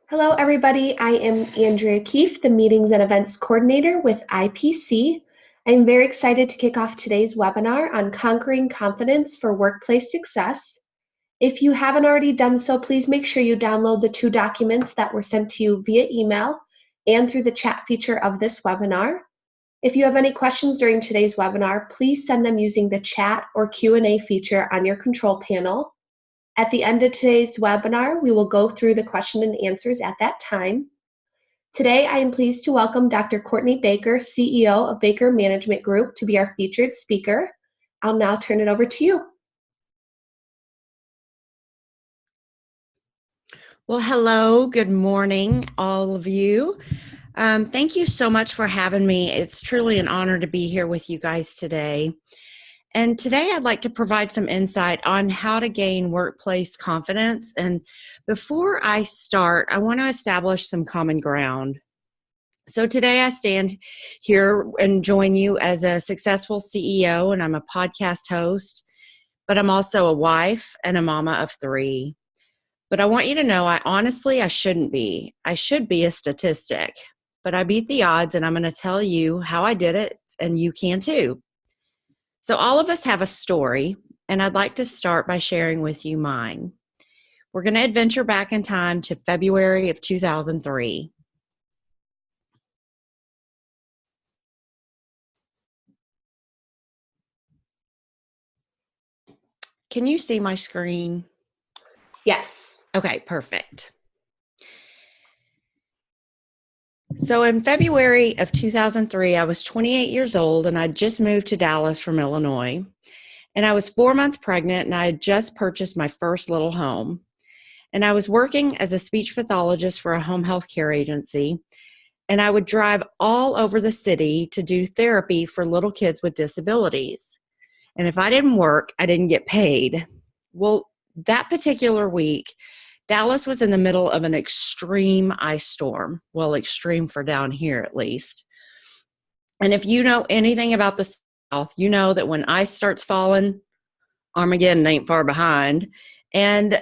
Hello, everybody. I am Andrea Keefe, the Meetings and Events Coordinator with IPC. I'm very excited to kick off today's webinar on Conquering Confidence for Workplace Success. If you haven't already done so, please make sure you download the 2 documents that were sent to you via email and through the chat feature of this webinar. If you have any questions during today's webinar, please send them using the chat or Q&A feature on your control panel. At the end of today's webinar, we will go through the question and answers at that time. Today, I am pleased to welcome Dr. Cortney Baker, CEO of Baker Management Group, to be our featured speaker. I'll now turn it over to you. Well, hello, good morning, all of you. Thank you so much for having me. It's truly an honor to be here with you guys today. And today I'd like to provide some insight on how to gain workplace confidence. And before I start, I want to establish some common ground. So today I stand here and join you as a successful CEO, and I'm a podcast host, but I'm also a wife and a mama of 3. But I want you to know, I shouldn't be. I should be a statistic, but I beat the odds, and I'm going to tell you how I did it, and you can too. So all of us have a story, and I'd like to start by sharing with you mine. We're going to adventure back in time to February of 2003. Can you see my screen? Yes. Okay, perfect. So in February of 2003, I was 28 years old, and I'd just moved to Dallas from Illinois. And I was 4 months pregnant, and I had just purchased my first little home. And I was working as a speech pathologist for a home health care agency. And I would drive all over the city to do therapy for little kids with disabilities. And if I didn't work, I didn't get paid. Well, that particular week, Dallas was in the middle of an extreme ice storm. Well, extreme for down here at least. And if you know anything about the South, you know that when ice starts falling, Armageddon ain't far behind. And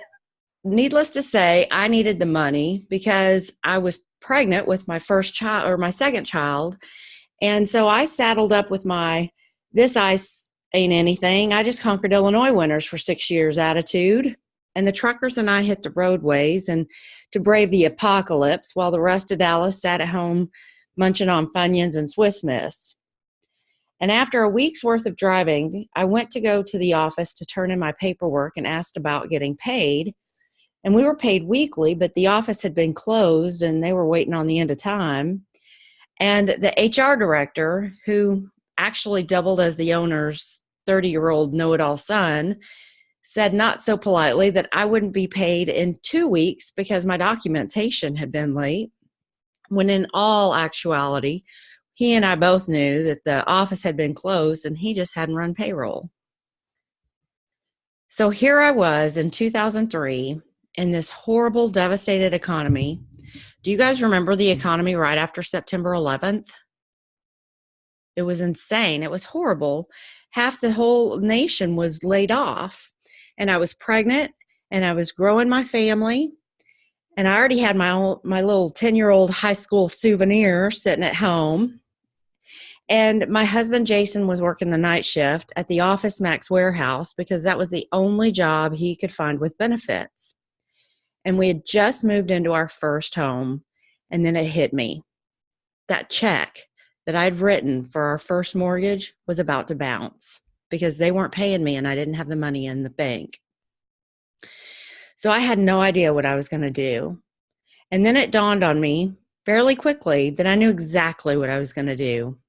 needless to say, I needed the money because I was pregnant with my first child, or my second child. And so I saddled up with this ice ain't anything. I just conquered Illinois winters for 6 years attitude. And the truckers and I hit the roadways and to brave the apocalypse while the rest of Dallas sat at home munching on Funyuns and Swiss Miss. And after a week's worth of driving, I went to go to the office to turn in my paperwork and asked about getting paid. And we were paid weekly, but the office had been closed and they were waiting on the end of time. And the HR director, who actually doubled as the owner's 30-year-old know-it-all son, said not so politely that I wouldn't be paid in 2 weeks because my documentation had been late, when in all actuality, he and I both knew that the office had been closed and he just hadn't run payroll. So here I was in 2003 in this horrible, devastated economy. Do you guys remember the economy right after September 11th? It was insane. It was horrible. Half the whole nation was laid off. And I was pregnant, and I was growing my family, and I already had my little 10-year-old high school souvenir sitting at home. And my husband, Jason, was working the night shift at the Office Max warehouse because that was the only job he could find with benefits. And we had just moved into our first home, and then it hit me. That check that I'd written for our first mortgage was about to bounce because they weren't paying me and I didn't have the money in the bank. So I had no idea what I was going to do. And then it dawned on me fairly quickly that I knew exactly what I was going to do.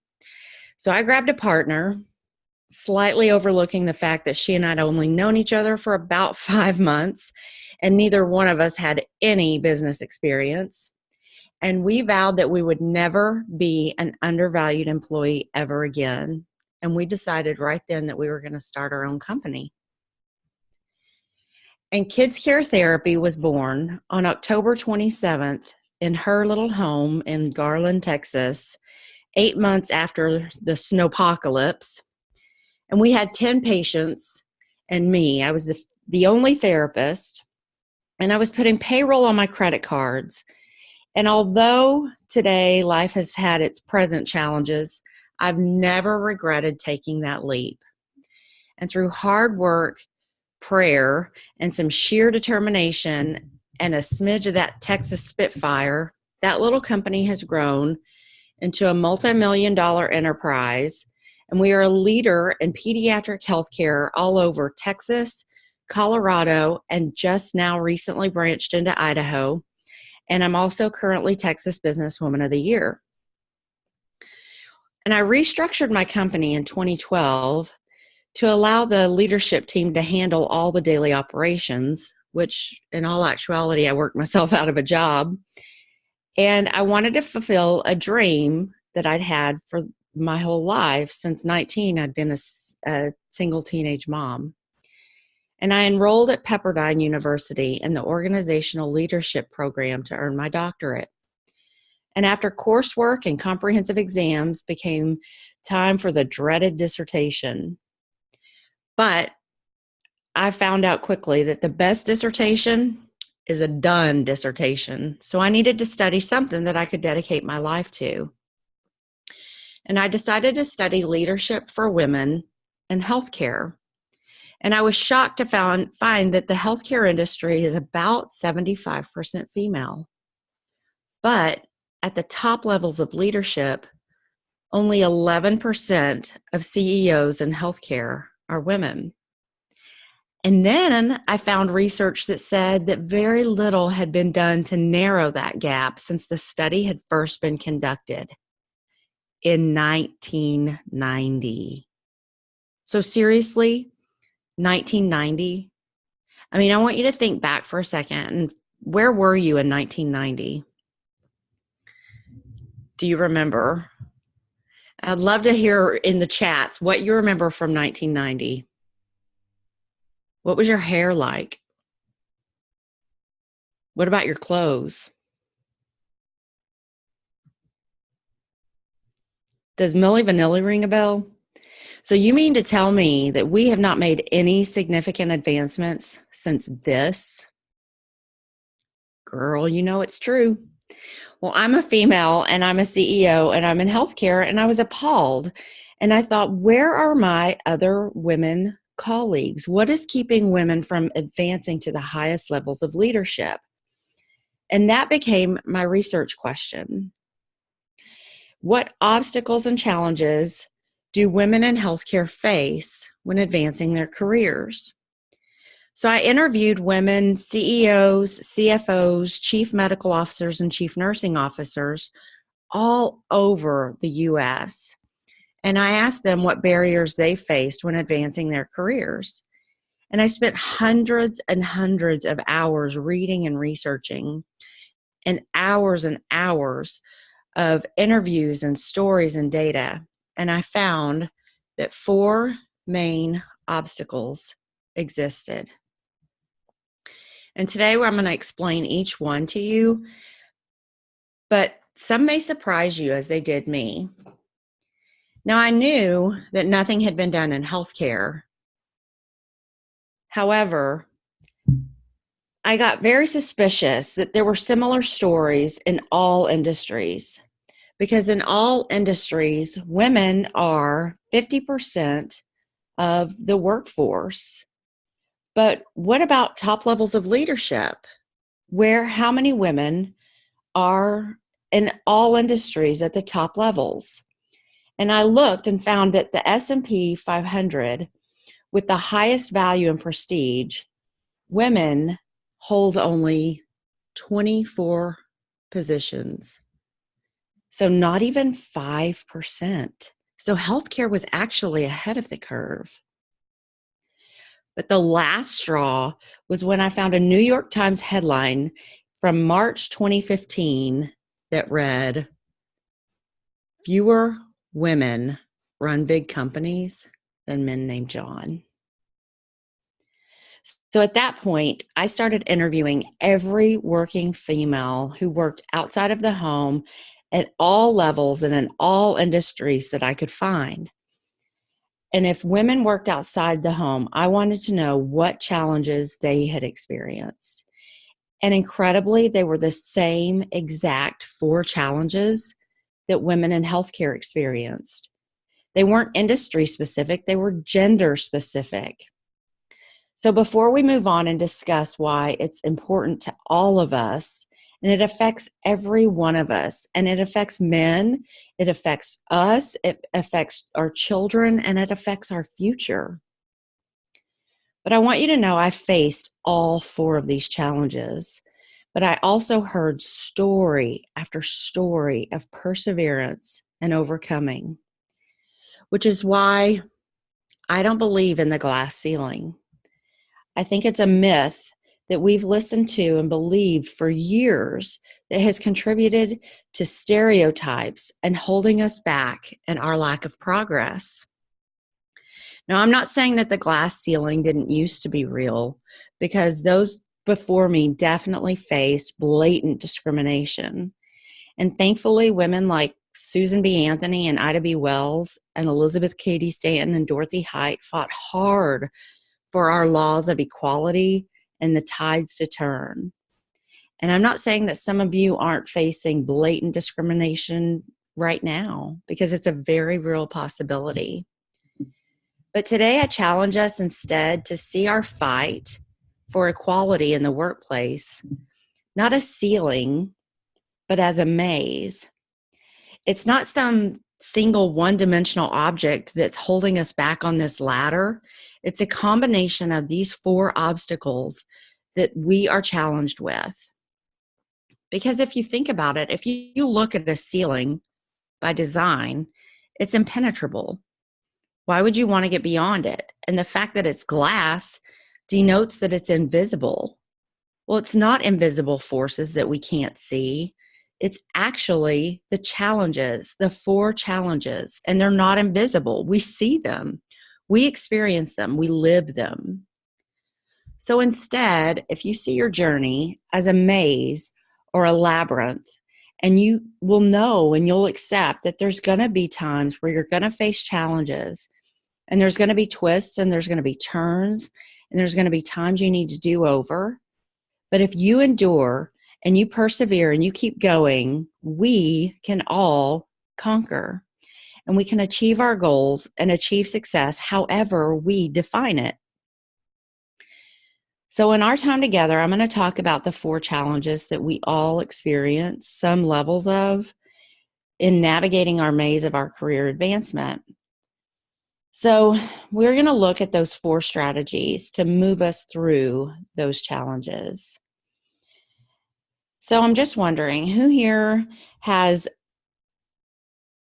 So I grabbed a partner, slightly overlooking the fact that she and I had only known each other for about 5 months, and neither one of us had any business experience. And we vowed that we would never be an undervalued employee ever again. And we decided right then that we were going to start our own company. And Kids Care Therapy was born on October 27th in her little home in Garland, Texas, 8 months after the snowpocalypse. And we had 10 patients and me. I was the only therapist. And I was putting payroll on my credit cards. And although today life has had its present challenges, I've never regretted taking that leap. And through hard work, prayer, and some sheer determination and a smidge of that Texas Spitfire, that little company has grown into a multi-million-dollar enterprise. And we are a leader in pediatric healthcare all over Texas, Colorado, and just now recently branched into Idaho. And I'm also currently Texas Businesswoman of the Year. And I restructured my company in 2012 to allow the leadership team to handle all the daily operations, which in all actuality, I worked myself out of a job. And I wanted to fulfill a dream that I'd had for my whole life. Since 19, I'd been a single teenage mom. And I enrolled at Pepperdine University in the organizational leadership program to earn my doctorate. And after coursework and comprehensive exams, became time for the dreaded dissertation. But I found out quickly that the best dissertation is a done dissertation. So I needed to study something that I could dedicate my life to. And I decided to study leadership for women in healthcare. And I was shocked to find that the healthcare industry is about 75% female. But at the top levels of leadership, only 11% of CEOs in healthcare are women. And then I found research that said that very little had been done to narrow that gap since the study had first been conducted in 1990. So seriously, 1990? I mean, I want you to think back for a second. And where were you in 1990? Do you remember? I'd love to hear in the chats what you remember from 1990. What was your hair like? What about your clothes? Does Milli Vanilli ring a bell? So you mean to tell me that we have not made any significant advancements since this? Girl, you know it's true. Well, I'm a female and I'm a CEO and I'm in healthcare, and I was appalled. And I thought, where are my other women colleagues? What is keeping women from advancing to the highest levels of leadership? And that became my research question. What obstacles and challenges do women in healthcare face when advancing their careers? So I interviewed women CEOs, CFOs, chief medical officers, and chief nursing officers all over the U.S. And I asked them what barriers they faced when advancing their careers. And I spent hundreds and hundreds of hours reading and researching, and hours of interviews and stories and data. And I found that 4 main obstacles existed. And today I'm going to explain each one to you, but some may surprise you as they did me. Now, I knew that nothing had been done in healthcare. However, I got very suspicious that there were similar stories in all industries, because in all industries, women are 50% of the workforce. But what about top levels of leadership? How many women are in all industries at the top levels? And I looked and found that the S&P 500, with the highest value and prestige, women hold only 24 positions. So not even 5%. So healthcare was actually ahead of the curve. But the last straw was when I found a New York Times headline from March 2015 that read, "Fewer women run big companies than men named John." So at that point, I started interviewing every working female who worked outside of the home at all levels and in all industries that I could find. And if women worked outside the home, I wanted to know what challenges they had experienced. And incredibly, they were the same exact 4 challenges that women in healthcare experienced. They weren't industry specific, they were gender specific. So before we move on and discuss why it's important to all of us, and it affects every one of us, and it affects men, it affects us, it affects our children, and it affects our future. But I want you to know I faced all 4 of these challenges, but I also heard story after story of perseverance and overcoming, which is why I don't believe in the glass ceiling. I think it's a myth that we've listened to and believed for years that has contributed to stereotypes and holding us back in our lack of progress. Now, I'm not saying that the glass ceiling didn't used to be real, because those before me definitely faced blatant discrimination. And thankfully, women like Susan B. Anthony and Ida B. Wells and Elizabeth Cady Stanton and Dorothy Height fought hard for our laws of equality and the tides to turn. And I'm not saying that some of you aren't facing blatant discrimination right now, because it's a very real possibility. But today I challenge us instead to see our fight for equality in the workplace, not a ceiling, but as a maze. It's not some single one-dimensional object that's holding us back on this ladder. It's a combination of these 4 obstacles that we are challenged with. Because if you think about it, if you look at a ceiling by design, it's impenetrable. Why would you want to get beyond it? And the fact that it's glass denotes that it's invisible. Well, it's not invisible forces that we can't see. It's actually the challenges, the 4 challenges, and they're not invisible. We see them, we experience them, we live them. So instead, if you see your journey as a maze or a labyrinth, and you will know and you'll accept that there's going to be times where you're going to face challenges, and there's going to be twists, and there's going to be turns, and there's going to be times you need to do over. But if you endure and you persevere and you keep going, we can all conquer, and we can achieve our goals and achieve success however we define it. So in our time together, I'm going to talk about the 4 challenges that we all experience some levels of in navigating our maze of our career advancement. So we're going to look at those 4 strategies to move us through those challenges. So I'm just wondering, who here has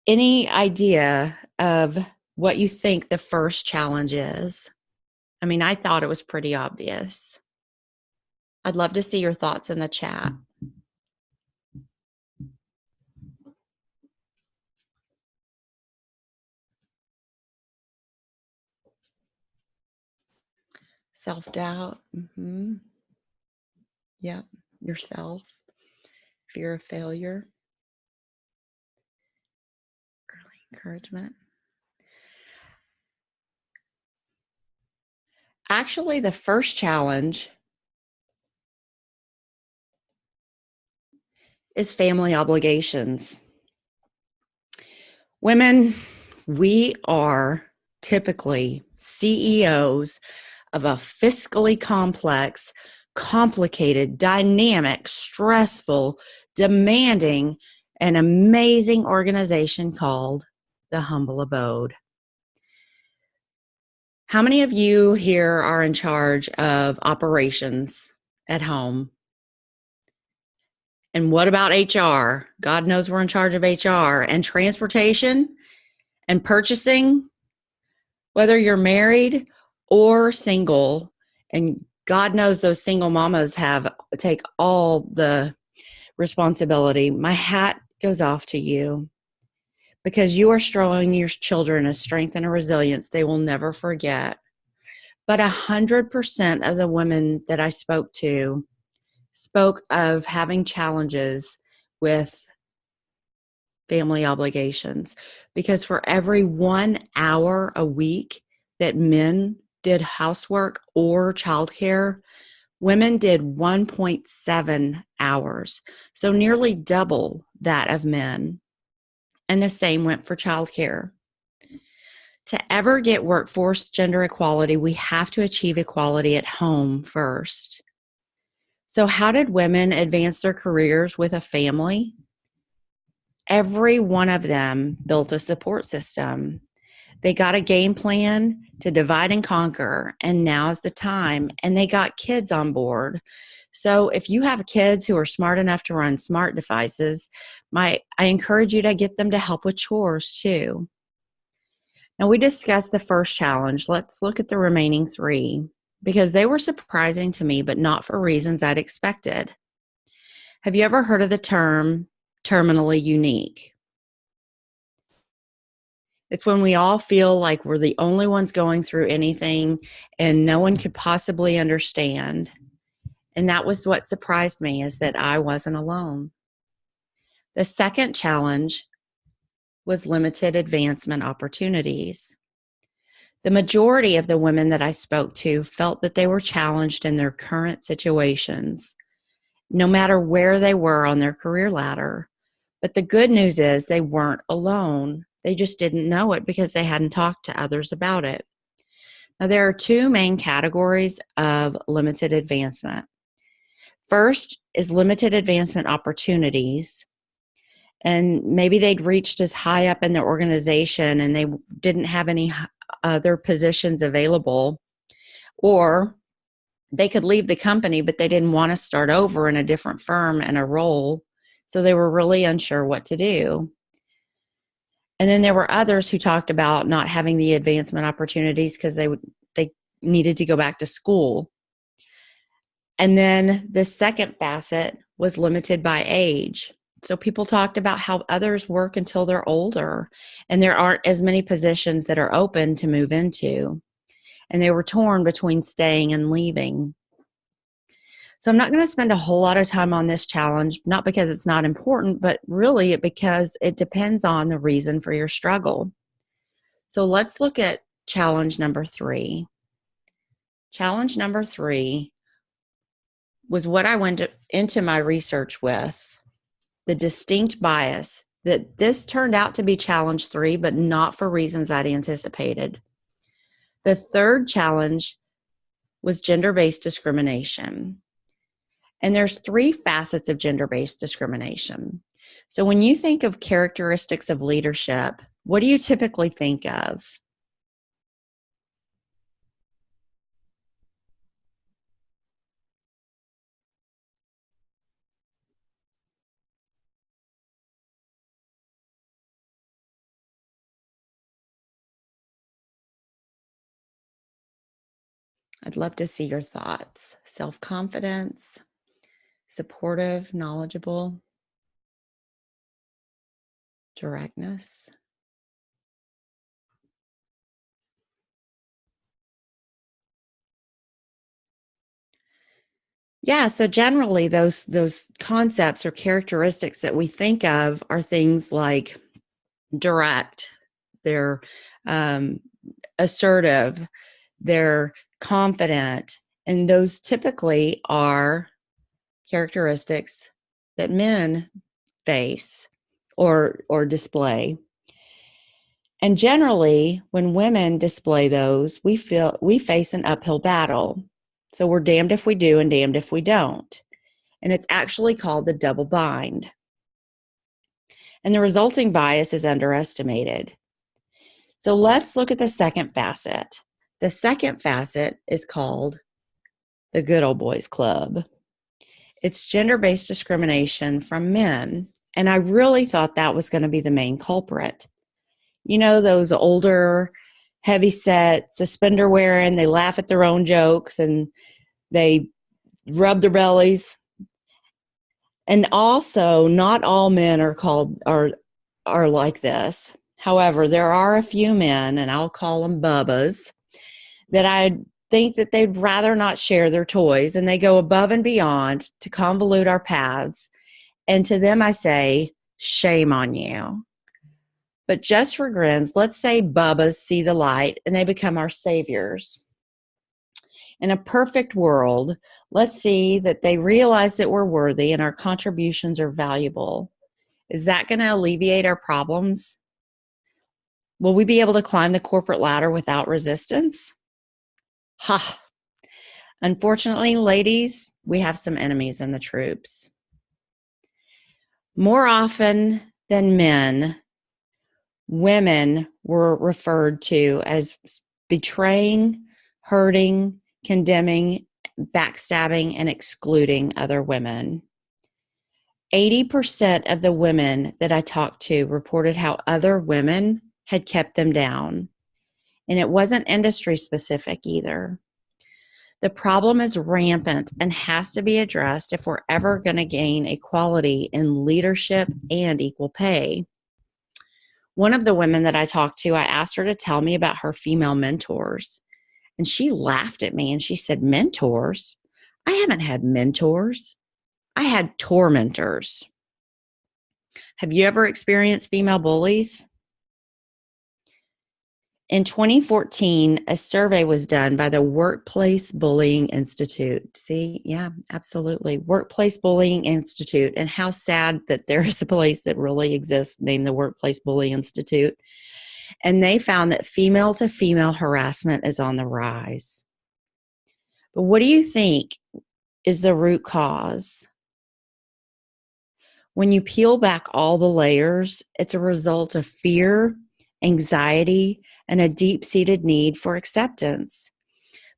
any idea of what you think the first challenge is? I mean, I thought it was pretty obvious. I'd love to see your thoughts in the chat. Self-doubt. Yep. Yourself. Fear of failure. Early encouragement. Actually, the first challenge is family obligations. Women, we are typically CEOs of a fiscally complex, complicated, dynamic, stressful, demanding, and amazing organization called the Humble Abode. How many of you here are in charge of operations at home? And what about HR? God knows we're in charge of HR and transportation and purchasing, whether you're married or single. And God knows those single mamas take all the responsibility. My hat goes off to you, because you are showing your children a strength and a resilience they will never forget. But 100% of the women that I spoke to spoke of having challenges with family obligations, because for every 1 hour a week that men did housework or childcare, Women did 1.7 hours, so nearly double that of men. And the same went for childcare. To ever get workforce gender equality, we have to achieve equality at home first. So, how did women advance their careers with a family? Every one of them built a support system. They got a game plan to divide and conquer, and now's the time. And they got kids on board. So if you have kids who are smart enough to run smart devices, I encourage you to get them to help with chores too. Now, we discussed the first challenge. Let's look at the remaining three because they were surprising to me, but not for reasons I'd expected. Have you ever heard of the term terminally unique? It's when we all feel like we're the only ones going through anything and no one could possibly understand. And that was what surprised me, is that I wasn't alone. The second challenge was limited advancement opportunities. The majority of the women that I spoke to felt that they were challenged in their current situations, no matter where they were on their career ladder. But the good news is they weren't alone. They just didn't know it because they hadn't talked to others about it. Now, there are two main categories of limited advancement. First is limited advancement opportunities. And maybe they'd reached as high up in their organization and they didn't have any other positions available. Or they could leave the company, but they didn't want to start over in a different firm and a role. So they were really unsure what to do. And then there were others who talked about not having the advancement opportunities because they needed to go back to school. And then the second facet was limited by age. So people talked about how others work until they're older and there aren't as many positions that are open to move into. And they were torn between staying and leaving. So I'm not going to spend a whole lot of time on this challenge, not because it's not important, but really because it depends on the reason for your struggle. So let's look at challenge number 3. Challenge number 3 was what I went into my research with, the distinct bias, that this turned out to be challenge 3, but not for reasons I'd anticipated. The third challenge was gender-based discrimination. And there's 3 facets of gender-based discrimination. So when you think of characteristics of leadership, what do you typically think of? I'd love to see your thoughts. Self-confidence, supportive, knowledgeable, directness. Yeah, so generally those concepts or characteristics that we think of are things like direct, they're assertive, they're confident, and those typically are characteristics that men face or display. And generally, when women display those, we face an uphill battle. So we're damned if we do and damned if we don't. And it's actually called the double bind. And the resulting bias is underestimated. So let's look at the second facet. The second facet is called the Good Old Boys Club. It's gender-based discrimination from men. And I really thought that was going to be the main culprit. You know, those older, heavy-set, suspender-wearing, they laugh at their own jokes and they rub their bellies. And also, not all men are like this. However, there are a few men, and I'll call them bubbas, that I think that they'd rather not share their toys, and they go above and beyond to convolute our paths. And to them I say, shame on you. But just for grins, let's say bubbas see the light and they become our saviors. In a perfect world, let's see that they realize that we're worthy and our contributions are valuable. Is that going to alleviate our problems? Will we be able to climb the corporate ladder without resistance? Ha! Unfortunately, ladies, we have some enemies in the troops. More often than men, women were referred to as betraying, hurting, condemning, backstabbing, and excluding other women. 80% of the women that I talked to reported how other women had kept them down. And it wasn't industry specific either. The problem is rampant and has to be addressed if we're ever going to gain equality in leadership and equal pay. One of the women that I talked to, I asked her to tell me about her female mentors. And she laughed at me and she said, "Mentors? I haven't had mentors. I had tormentors." Have you ever experienced female bullies? In 2014, a survey was done by the Workplace Bullying Institute. See, yeah, absolutely. Workplace Bullying Institute. And how sad that there is a place that really exists named the Workplace Bullying Institute. And they found that female to female harassment is on the rise. But what do you think is the root cause? When you peel back all the layers, it's a result of fear, anxiety, and a deep-seated need for acceptance.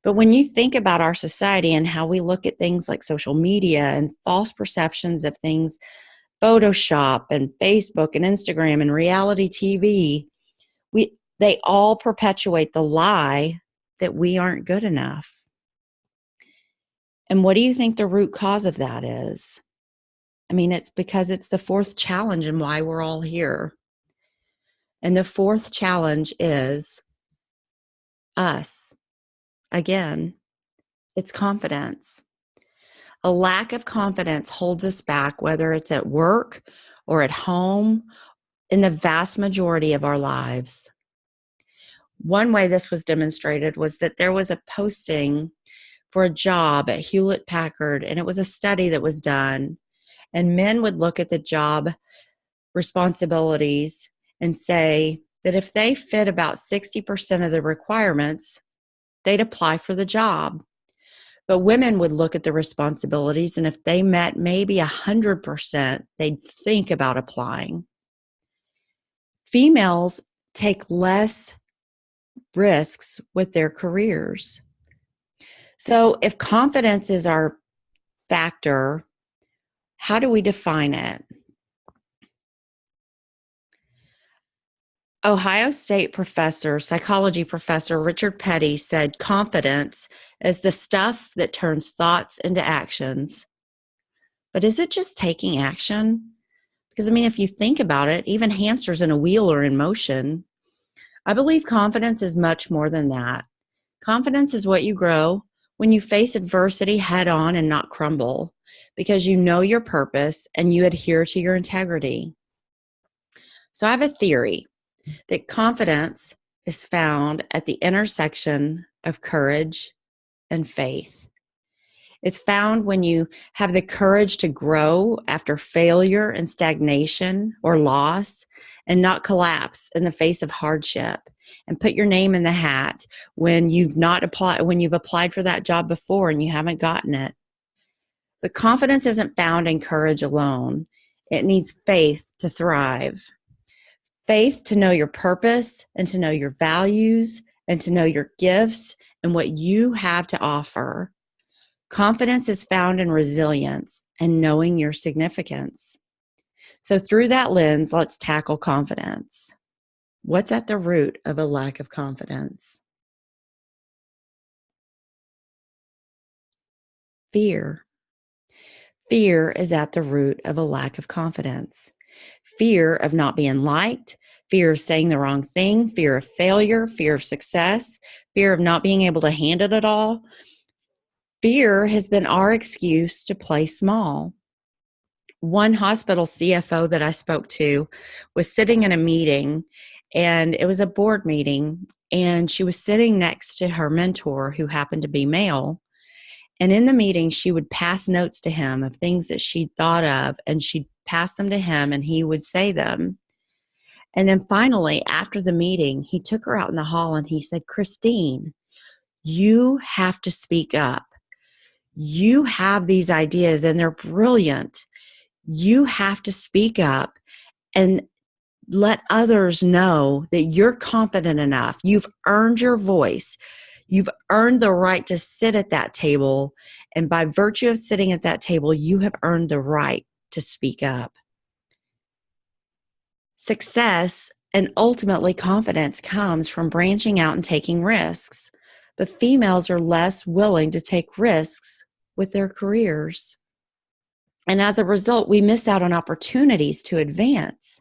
But when you think about our society and how we look at things like social media and false perceptions of things, Photoshop and Facebook and Instagram and reality TV, they all perpetuate the lie that we aren't good enough. And what do you think the root cause of that is? I mean, it's because it's the fourth challenge and why we're all here. And the fourth challenge is us. Again, it's confidence. A lack of confidence holds us back, whether it's at work or at home, in the vast majority of our lives. One way this was demonstrated was that there was a posting for a job at Hewlett Packard, and it was a study that was done. And men would look at the job responsibilities and say that if they fit about 60% of the requirements, they'd apply for the job. But women would look at the responsibilities, and if they met maybe 100%, they'd think about applying. Females take less risks with their careers. So if confidence is our factor, how do we define it? Ohio State psychology professor Richard Petty said, "Confidence is the stuff that turns thoughts into actions." But is it just taking action? Because, I mean, if you think about it, even hamsters in a wheel are in motion. I believe confidence is much more than that. Confidence is what you grow when you face adversity head on and not crumble, because you know your purpose and you adhere to your integrity. So I have a theory that confidence is found at the intersection of courage and faith. It's found when you have the courage to grow after failure and stagnation or loss, and not collapse in the face of hardship, and put your name in the hat when you've applied for that job before and you haven't gotten it. But confidence isn't found in courage alone. It needs faith to thrive. Faith to know your purpose and to know your values and to know your gifts and what you have to offer. Confidence is found in resilience and knowing your significance. So through that lens, let's tackle confidence. What's at the root of a lack of confidence? Fear. Fear is at the root of a lack of confidence. Fear of not being liked, fear of saying the wrong thing, fear of failure, fear of success, fear of not being able to handle it all. Fear has been our excuse to play small. One hospital CFO that I spoke to was sitting in a meeting, And it was a board meeting, and she was sitting next to her mentor, who happened to be male. And in the meeting, she would pass notes to him of things that she'd thought of, and she'd pass them to him, and he would say them. And then finally, after the meeting, he took her out in the hall and he said, "Christine, you have to speak up. You have these ideas and they're brilliant. You have to speak up and let others know that you're confident enough. You've earned your voice. You've earned the right to sit at that table. And by virtue of sitting at that table, you have earned the right to speak up." Success and ultimately confidence comes from branching out and taking risks. But females are less willing to take risks with their careers. And as a result, we miss out on opportunities to advance.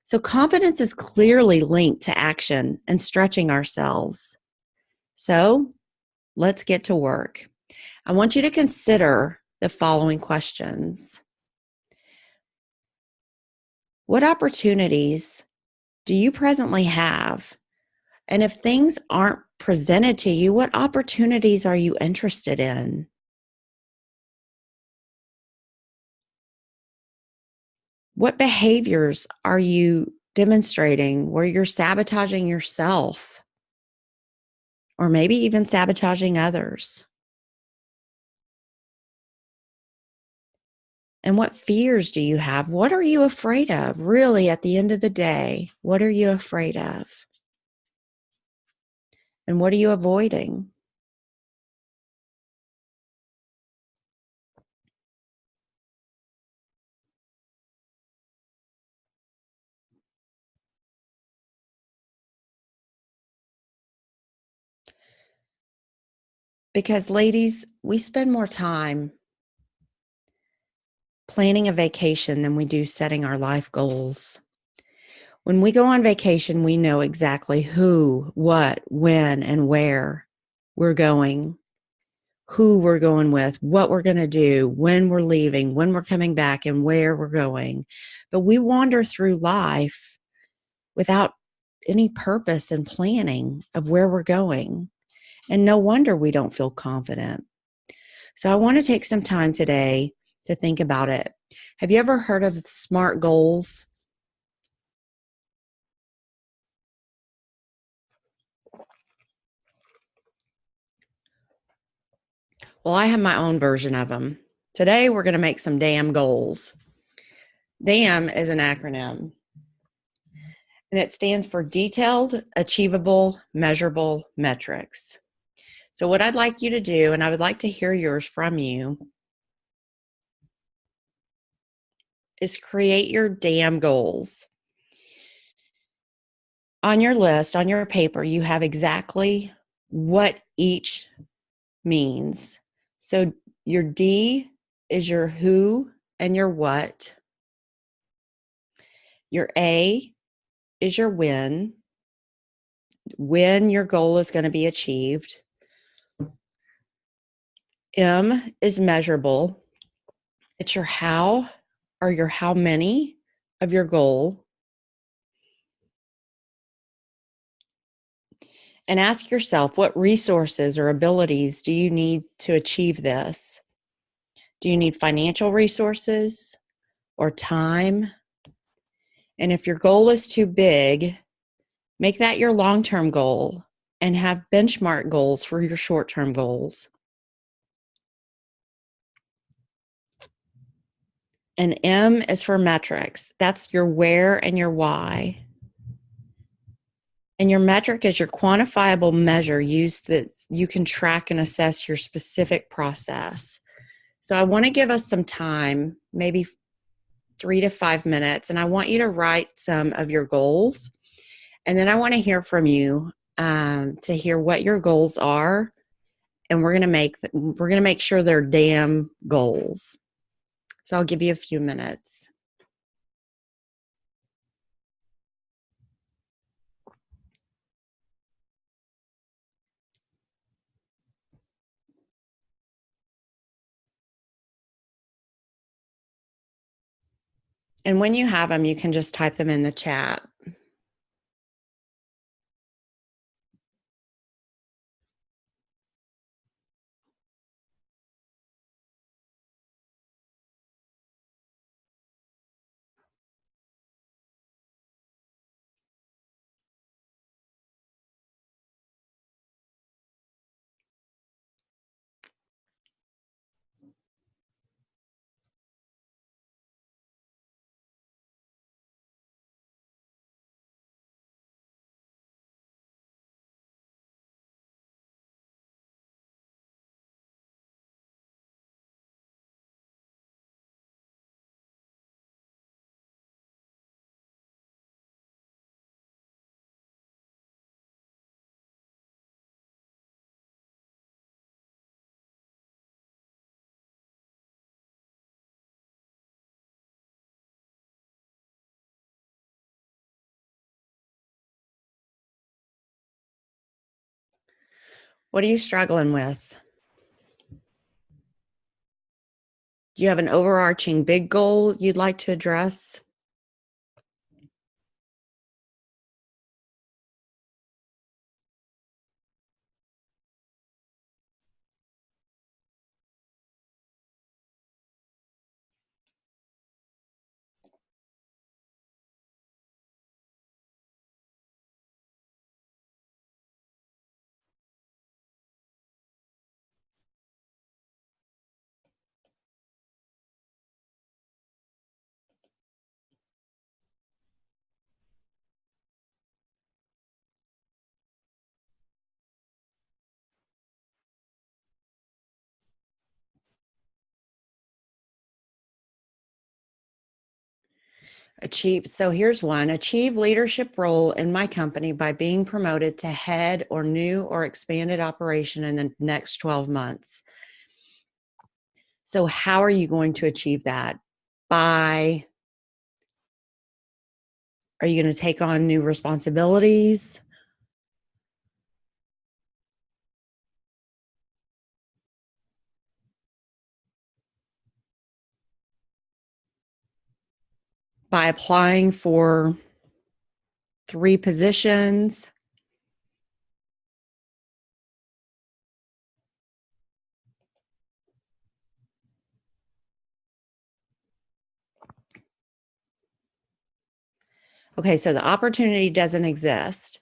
So confidence is clearly linked to action and stretching ourselves. So let's get to work. I want you to consider the following questions. What opportunities do you presently have? And if things aren't presented to you, what opportunities are you interested in? What behaviors are you demonstrating where you're sabotaging yourself or maybe even sabotaging others? And what fears do you have? What are you afraid of? Really, at the end of the day, what are you afraid of? And what are you avoiding? Because, ladies, we spend more time planning a vacation than we do setting our life goals. When we go on vacation, we know exactly who, what, when, and where we're going, who we're going with, what we're going to do, when we're leaving, when we're coming back, and where we're going. But we wander through life without any purpose and planning of where we're going. And no wonder we don't feel confident. So I want to take some time today to think about it. Have you ever heard of SMART goals? Well, I have my own version of them. Today, we're going to make some DAM goals. DAM is an acronym, and it stands for Detailed, Achievable, Measurable Metrics. So what I'd like you to do, and I would like to hear yours from you, is create your DAM goals. On your list, on your paper, you have exactly what each means. So your D is your who and your what. Your A is your when your goal is going to be achieved. M is measurable. It's your how or your how many of your goal. And ask yourself, what resources or abilities do you need to achieve this? Do you need financial resources or time? And if your goal is too big, make that your long-term goal and have benchmark goals for your short-term goals. And M is for metrics. That's your where and your why. And your metric is your quantifiable measure used that you can track and assess your specific process. So I want to give us some time, maybe 3 to 5 minutes, and I want you to write some of your goals. And then I want to hear from you to hear what your goals are, and we're going to make sure they're DAM goals. So I'll give you a few minutes. And when you have them, you can just type them in the chat. What are you struggling with? Do you have an overarching big goal you'd like to address? So here's one: achieve leadership role in my company by being promoted to head or new or expanded operation in the next 12 months. So how are you going to achieve that? Are you going to take on new responsibilities? By applying for 3 positions? Okay, so the opportunity doesn't exist.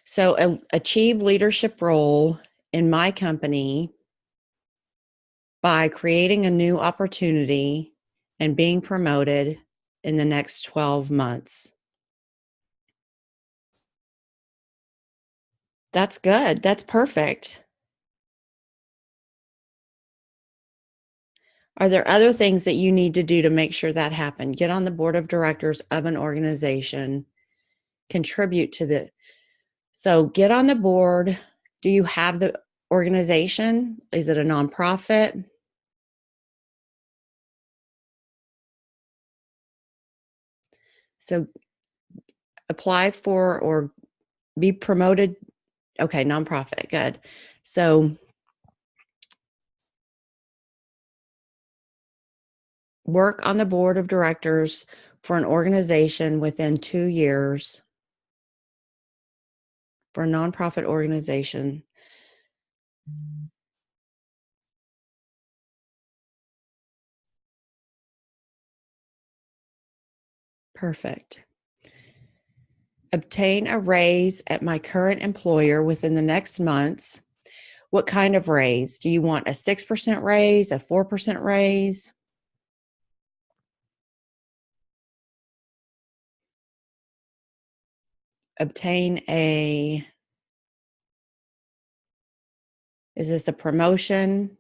So achieve leadership role in my company by creating a new opportunity and being promoted in the next 12 months. That's good. That's perfect. Are there other things that you need to do to make sure that happen? Get on the board of directors of an organization, contribute to so get on the board. Do you have the organization? Is it a nonprofit? So apply for or be promoted. Okay, nonprofit. Good. So work on the board of directors for an organization within 2 years, for a nonprofit organization. Perfect. Obtain a raise at my current employer within the next months. What kind of raise? Do you want a 6% raise, a 4% raise? Obtain is this a promotion?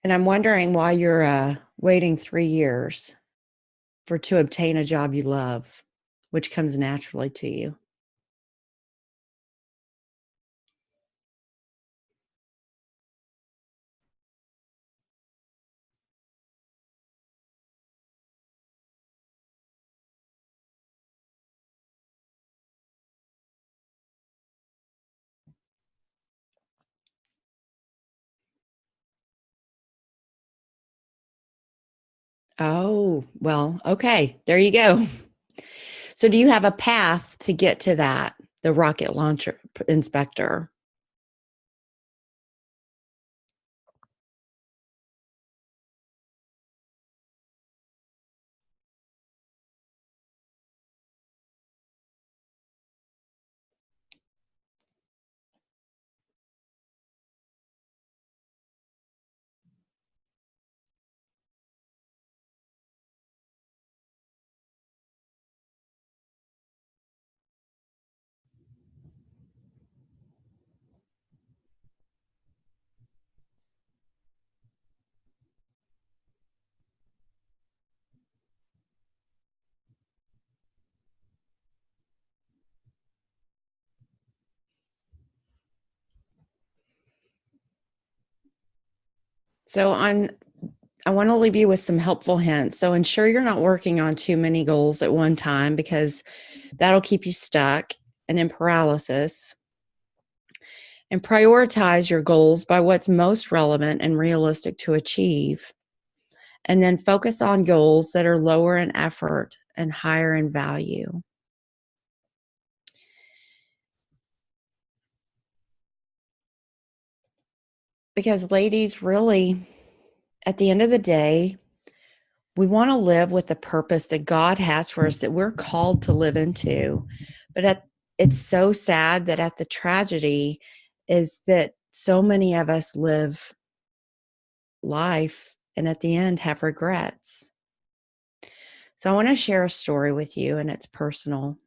And I'm wondering why you're waiting 3 years to obtain a job you love, which comes naturally to you. Oh, well, okay. There you go. So do you have a path to get to that, the rocket launcher inspector? So I want to leave you with some helpful hints. So ensure you're not working on too many goals at one time, because that'll keep you stuck and in paralysis. And prioritize your goals by what's most relevant and realistic to achieve. And then focus on goals that are lower in effort and higher in value. Because, ladies, really, at the end of the day, we want to live with the purpose that God has for us, that we're called to live into. But it's so sad that at the tragedy is that so many of us live life and at the end have regrets. So I want to share a story with you, and it's personal.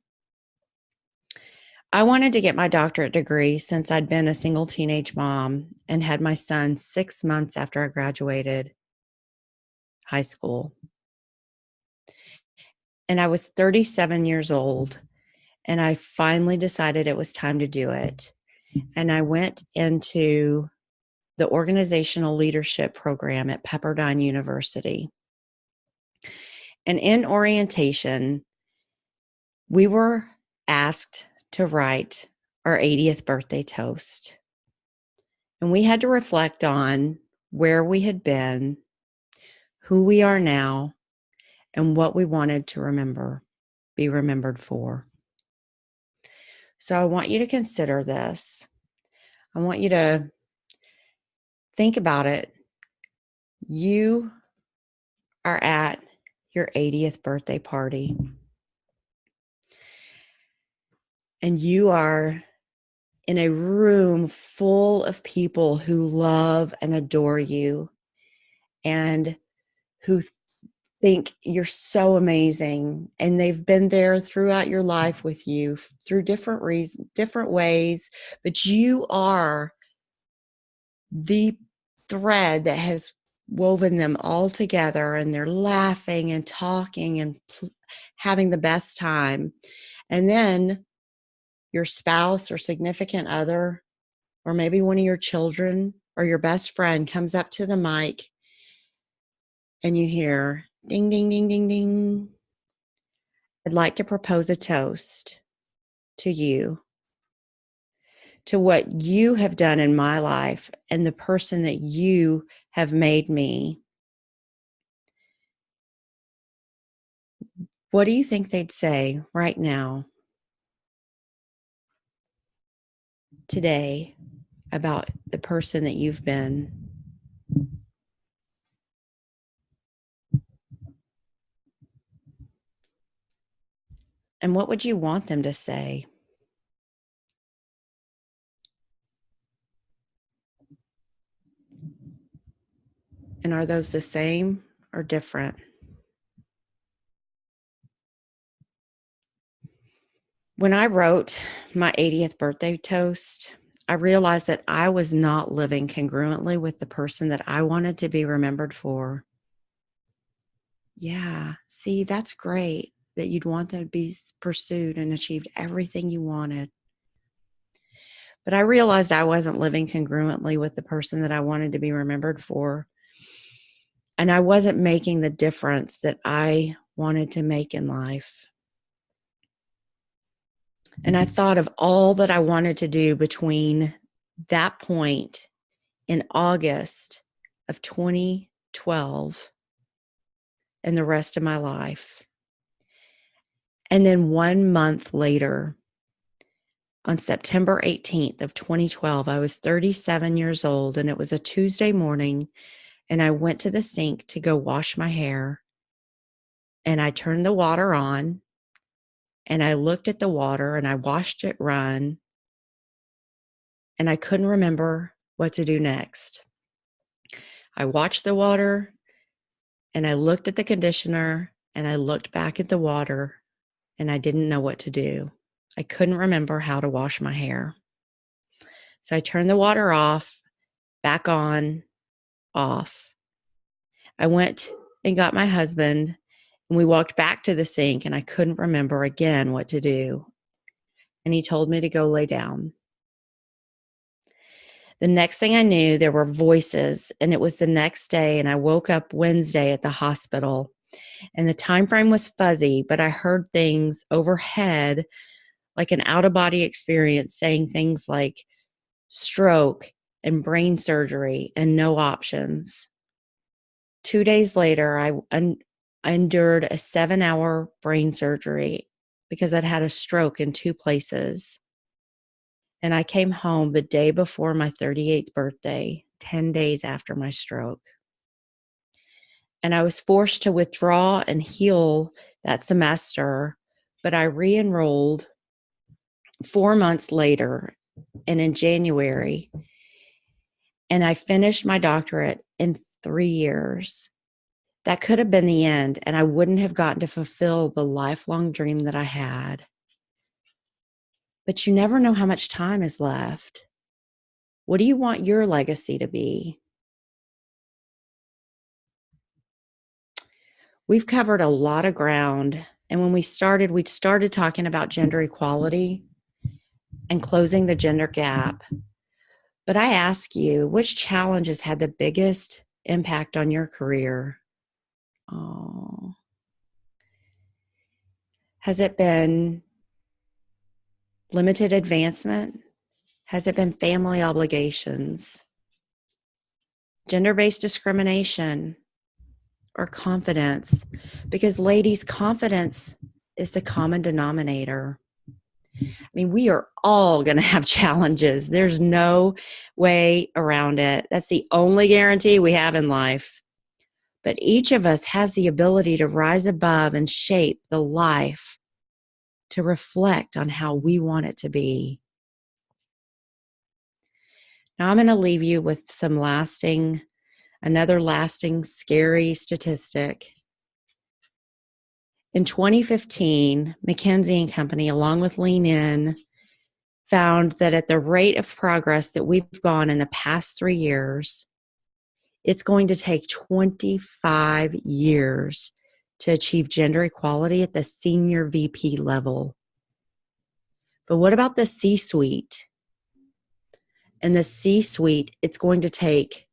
I wanted to get my doctorate degree since I'd been a single teenage mom and had my son 6 months after I graduated high school. And I was 37 years old, and I finally decided it was time to do it. And I went into the organizational leadership program at Pepperdine University. And in orientation, we were asked to write our 80th birthday toast. And we had to reflect on where we had been, who we are now, and what we wanted to be remembered for. So I want you to consider this. I want you to think about it. You are at your 80th birthday party, and you are in a room full of people who love and adore you and who think you're so amazing, and they've been there throughout your life with you through different reasons, different ways, but you are the thread that has woven them all together, and they're laughing and talking and having the best time. And then your spouse or significant other, or maybe one of your children or your best friend comes up to the mic, and you hear ding, ding, ding, ding, ding. I'd like to propose a toast to you, to what you have done in my life and the person that you have made me. What do you think they'd say right now, today, about the person that you've been? And what would you want them to say? And are those the same or different? When I wrote my 80th birthday toast, I realized that I was not living congruently with the person that I wanted to be remembered for. Yeah, see, that's great that you'd want them to be pursued and achieved everything you wanted. But I realized I wasn't living congruently with the person that I wanted to be remembered for. And I wasn't making the difference that I wanted to make in life. And I thought of all that I wanted to do between that point in August of 2012 and the rest of my life. And then 1 month later, on September 18th of 2012, I was 37 years old, and it was a Tuesday morning, and I went to the sink to go wash my hair, and I turned the water on, and I looked at the water, and I watched it run, and I couldn't remember what to do next. I watched the water, and I looked at the conditioner, and I looked back at the water, and I didn't know what to do. I couldn't remember how to wash my hair. So I turned the water off, back on, off. I went and got my husband, and we walked back to the sink, and I couldn't remember again what to do. And he told me to go lay down. The next thing I knew, there were voices, and it was the next day, and I woke up Wednesday at the hospital, and the time frame was fuzzy, but I heard things overhead, like an out-of-body experience, saying things like stroke and brain surgery and no options. 2 days later, I endured a 7-hour brain surgery because I'd had a stroke in 2 places. And I came home the day before my 38th birthday, 10 days after my stroke. And I was forced to withdraw and heal that semester, but I re-enrolled 4 months later and in January, and I finished my doctorate in 3 years. That could have been the end, and I wouldn't have gotten to fulfill the lifelong dream that I had. But you never know how much time is left. What do you want your legacy to be? We've covered a lot of ground, and when we started talking about gender equality and closing the gender gap. But I ask you, which challenges had the biggest impact on your career? Oh. Has it been limited advancement? Has it been family obligations, gender-based discrimination, or confidence? Because ladies, confidence is the common denominator. I mean, we are all going to have challenges. There's no way around it. That's the only guarantee we have in life. But each of us has the ability to rise above and shape the life to reflect on how we want it to be. Now, I'm going to leave you with another lasting, scary statistic. In 2015, McKinsey and Company, along with Lean In, found that at the rate of progress that we've gone in the past 3 years, it's going to take 25 years to achieve gender equality at the senior VP level. But what about the C-suite? In the C-suite, it's going to take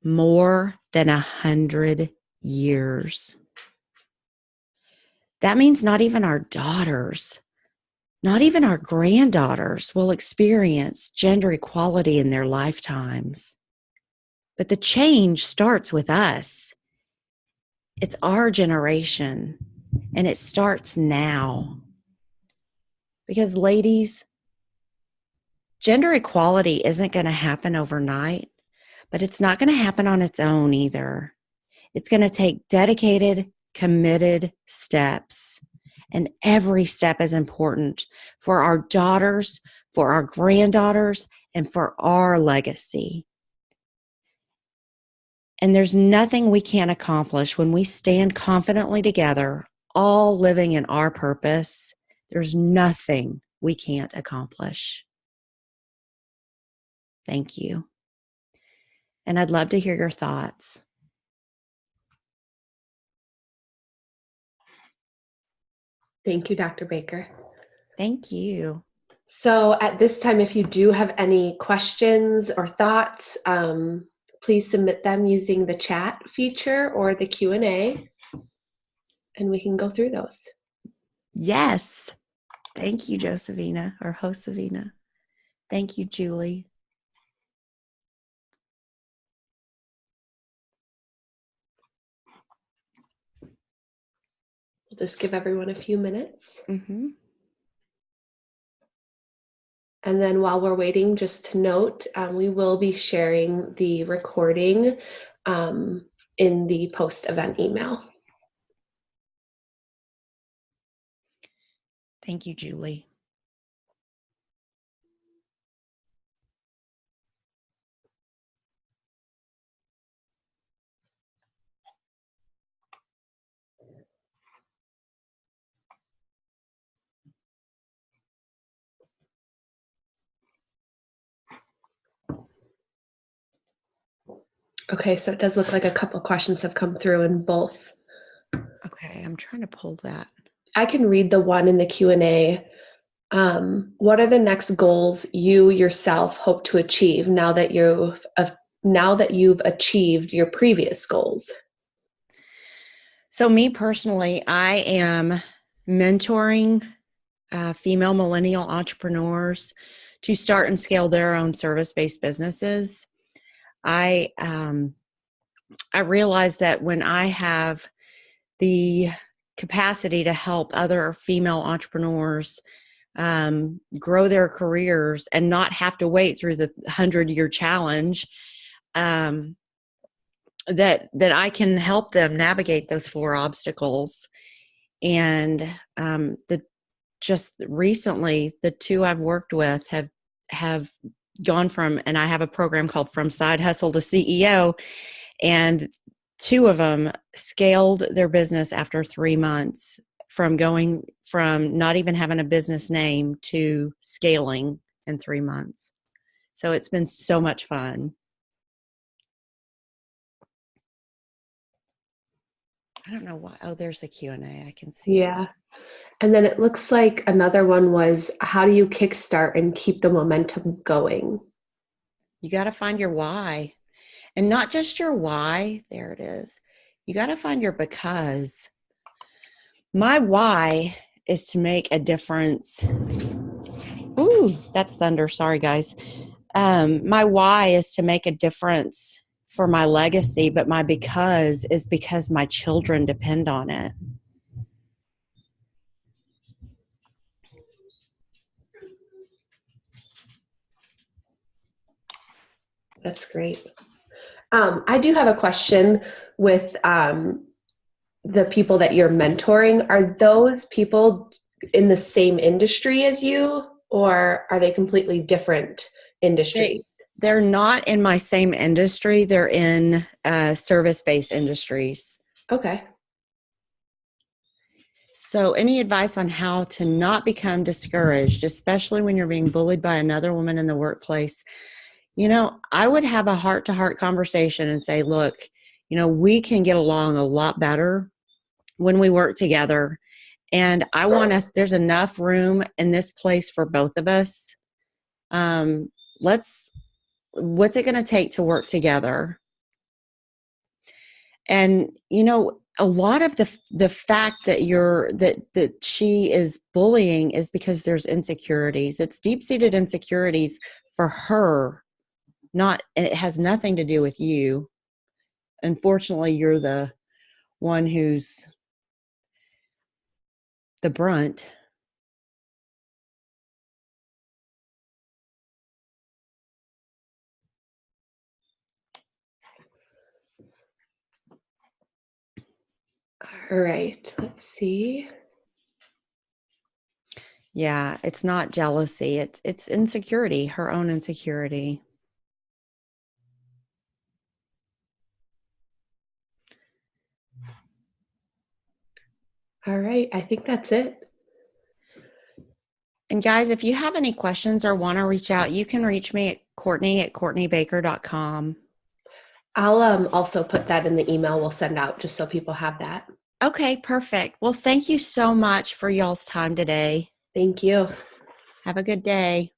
more than 100 years. That means not even our daughters, not even our granddaughters will experience gender equality in their lifetimes. But the change starts with us. It's our generation, and it starts now. Because ladies, gender equality isn't going to happen overnight, but it's not going to happen on its own either. It's going to take dedicated, committed steps. And every step is important for our daughters, for our granddaughters, and for our legacy. And there's nothing we can't accomplish when we stand confidently together, all living in our purpose. There's nothing we can't accomplish. Thank you. And I'd love to hear your thoughts. Thank you, Dr. Baker. Thank you. So at this time, if you do have any questions or thoughts, please submit them using the chat feature or the Q&A, and we can go through those. Yes. Thank you, Josephina, or Josefina. Thank you, Julie. We'll just give everyone a few minutes. Mm-hmm. And then while we're waiting, just to note, we will be sharing the recording in the post-event email. Thank you, Julie. Okay, so it does look like a couple questions have come through in both. Okay, I'm trying to pull that. I can read the one in the Q&A What are the next goals you yourself hope to achieve now that you've achieved your previous goals? So me personally, I am mentoring female millennial entrepreneurs to start and scale their own service-based businesses. I realize that when I have the capacity to help other female entrepreneurs grow their careers and not have to wait through the 100-year challenge, that I can help them navigate those 4 obstacles. And just recently, the 2 I've worked with have gone from, and I have a program called From Side Hustle to CEO, and 2 of them scaled their business after 3 months, from going from not even having a business name to scaling in 3 months. So it's been so much fun. I don't know why. Oh, there's a Q&A. I can see. Yeah. And then it looks like another one was, how do you kickstart and keep the momentum going? You got to find your why. And not just your why. There it is. You got to find your because. My why is to make a difference. Ooh, that's thunder. Sorry, guys. My why is to make a difference for my legacy, but my because is because my children depend on it. That's great. I do have a question with the people that you're mentoring. Are those people in the same industry as you, or are they completely different industries? They're not in my same industry. They're in service-based industries. Okay. So any advice on how to not become discouraged, especially when you're being bullied by another woman in the workplace? I would have a heart-to-heart conversation and say, look, we can get along a lot better when we work together. And I want us, there's enough room in this place for both of us. What's it going to take to work together? And, a lot of the fact that that she is bullying is because there's insecurities. It's deep-seated insecurities for her, and it has nothing to do with you. Unfortunately, you're the one who's the brunt. All right. Let's see. Yeah, it's not jealousy. It's insecurity, her own insecurity. All right. I think that's it. And guys, if you have any questions or want to reach out, you can reach me at Cortney@CourtneyBaker.com. I'll also put that in the email we'll send out just so people have that. Okay, perfect. Well, thank you so much for y'all's time today. Thank you. Have a good day.